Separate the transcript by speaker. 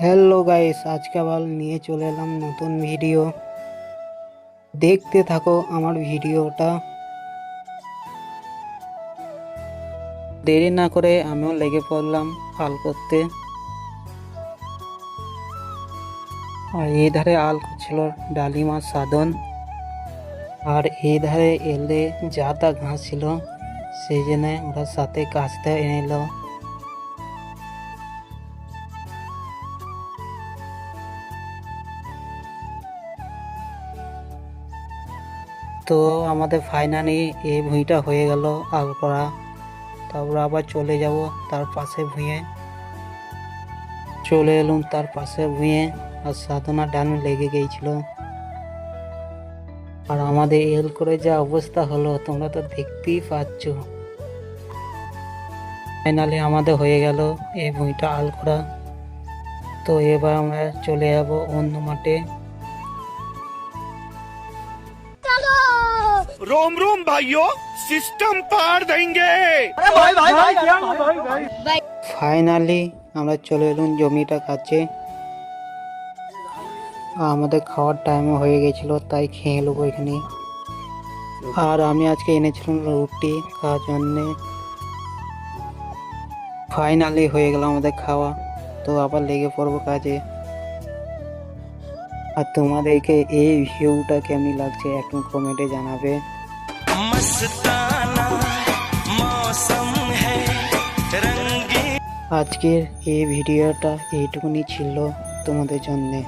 Speaker 1: Hello guys, আজকে আবার নিয়ে চলে এলাম নতুন ভিডিও। দেখতে থাকো আমার ভিডিওটা। দেরি না করে আমিও লেগে পড়লাম আল করতে। আর এই ধারে আল করছিল ডালিমা সাধন, আর এই ধারে এলে যা তা ঘাস ছিল, সেই জন্য ওরা সাথে কাজটা এনে এলো। তো আমাদের ফাইনালি এই ভুঁইটা হয়ে গেল আল করা। তারপর আবার চলে যাব তার পাশে ভুঁয়ে। চলে এলুম তার পাশে ভুঁয়ে, আর সাধনা ডান লেগে গিয়েছিল। আর আমাদের এল করে যা অবস্থা হলো তোমরা তো দেখতেই পাচ্ছ। ফাইনালি আমাদের হয়ে গেল এই ভুঁইটা আল করা। তো এবার আমরা চলে যাব অন্য মাঠে।
Speaker 2: रोम रोम भाइयों, सिस्टम पार देंगे।
Speaker 1: ফাইনালি আমরা চলে এলুম জমিটা কাছে। আমাদের খাওয়ার টাইমও হয়ে গেছিল, তাই খেয়ে নেবো এখানে। আর আমি আজকে এনেছিলাম রুটি খাওয়ার জন্যে। ফাইনালি হয়ে গেল আমাদের খাওয়া। তো আবার লেগে পড়বো কাজে। আর তোমাদেরকে এই ভিউটা কেমন লাগছে একটু কমেন্টে জানাবে। আজকের এই ভিডিওটা এইটুকুনি ছিল তোমাদের জন্যে।